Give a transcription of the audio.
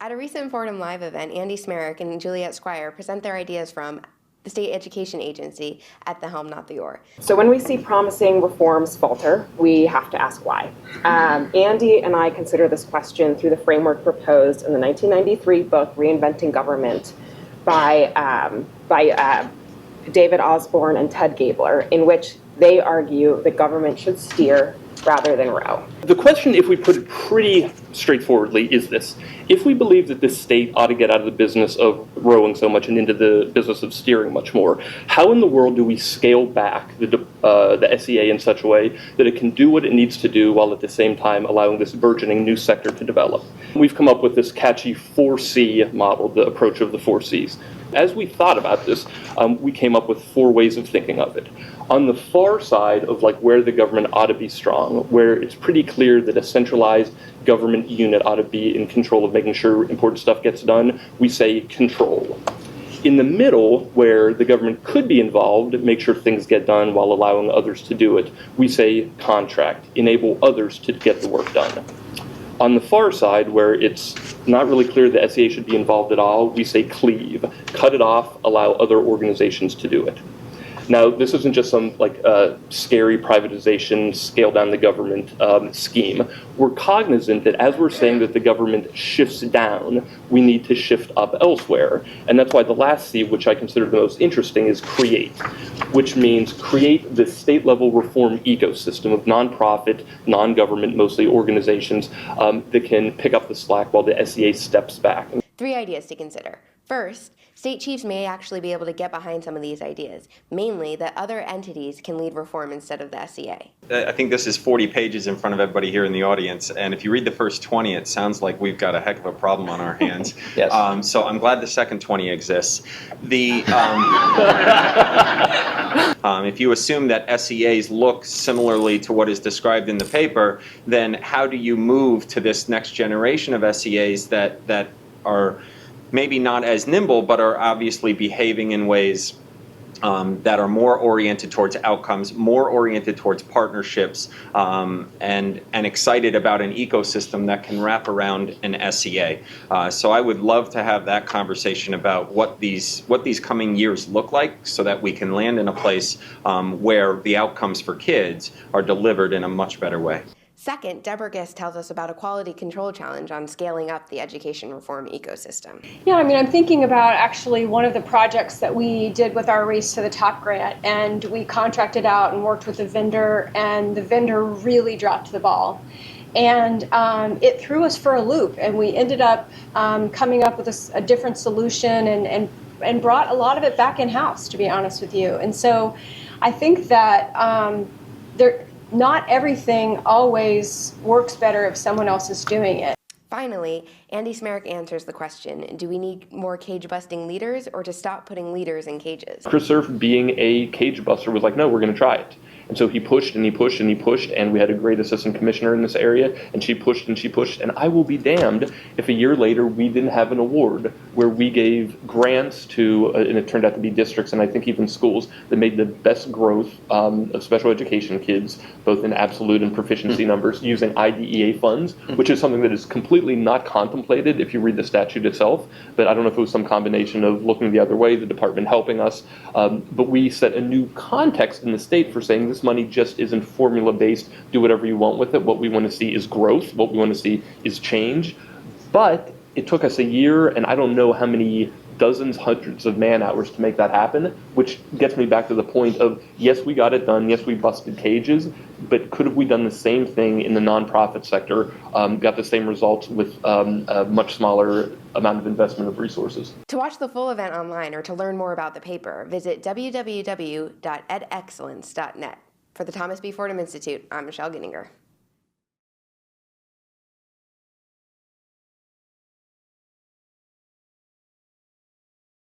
At a recent Fordham Live event, Andy Smerrick and Juliet Squire present their ideas from the State Education Agency at the helm, not the oar. So when we see promising reforms falter, we have to ask why. Andy and I consider this question through the framework proposed in the 1993 book, Reinventing Government, by David Osborne and Ted Gabler, in which they argue that government should steer rather than row. The question, if we put it pretty straightforwardly, is this. If we believe that this state ought to get out of the business of rowing so much and into the business of steering much more, how in the world do we scale back the SEA in such a way that it can do what it needs to do while at the same time allowing this burgeoning new sector to develop? We've come up with this catchy 4C model, the approach of the 4Cs. As we thought about this, we came up with 4 ways of thinking of it. On the far side of where the government ought to be strong, where it's pretty clear that a centralized government unit ought to be in control of making sure important stuff gets done, we say control. In the middle, where the government could be involved, make sure things get done while allowing others to do it, we say contract, enable others to get the work done. On the far side, where it's not really clear the SEA should be involved at all, we say cleave, cut it off, allow other organizations to do it. Now, this isn't just some scary privatization, scale down the government scheme. We're cognizant that as we're saying that the government shifts down, we need to shift up elsewhere. And that's why the last C, which I consider the most interesting, is create, which means create the state-level reform ecosystem of nonprofit, non-government, mostly organizations that can pick up the slack while the SEA steps back. 3 ideas to consider. First, state chiefs may actually be able to get behind some of these ideas, mainly that other entities can lead reform instead of the SEA. I think this is 40 pages in front of everybody here in the audience, and if you read the first 20, it sounds like we've got a heck of a problem on our hands. Yes. So I'm glad the second 20 exists. If you assume that SEAs look similarly to what is described in the paper, then how do you move to this next generation of SEAs that are maybe not as nimble, but are obviously behaving in ways that are more oriented towards outcomes, more oriented towards partnerships, and excited about an ecosystem that can wrap around an SEA. So I would love to have that conversation about what these coming years look like, so that we can land in a place where the outcomes for kids are delivered in a much better way. Second, Deborah Gist tells us about a quality control challenge on scaling up the education reform ecosystem. Yeah, I'm thinking about actually one of the projects that we did with our Race to the Top grant, and we contracted out and worked with the vendor, and the vendor really dropped the ball. And it threw us for a loop, and we ended up coming up with a different solution and brought a lot of it back in-house, to be honest with you. And so I think that not everything always works better if someone else is doing it. Finally, Andy Smerrick answers the question, do we need more cage-busting leaders or to stop putting leaders in cages? Chris Surf, being a cage buster, was like, no, we're going to try it. And so he pushed and he pushed and he pushed, and we had a great assistant commissioner in this area, and she pushed and she pushed, and I will be damned if a year later we didn't have an award where we gave grants to, and it turned out to be districts and I think even schools, that made the best growth of special education kids, both in absolute and proficiency numbers, using IDEA funds, which is something that is completely not contemplated if you read the statute itself. But I don't know if it was some combination of looking the other way, the department helping us, but we set a new context in the state for saying this money just isn't formula-based, do whatever you want with it. What we want to see is growth. What we want to see is change. But it took us a year, and I don't know how many dozens, hundreds of man-hours to make that happen, which gets me back to the point of, yes, we got it done, yes, we busted cages, but could have we done the same thing in the nonprofit sector, got the same results with a much smaller amount of investment of resources? To watch the full event online or to learn more about the paper, visit www.edexcellence.net. For the Thomas B. Fordham Institute, I'm Michelle Gininger.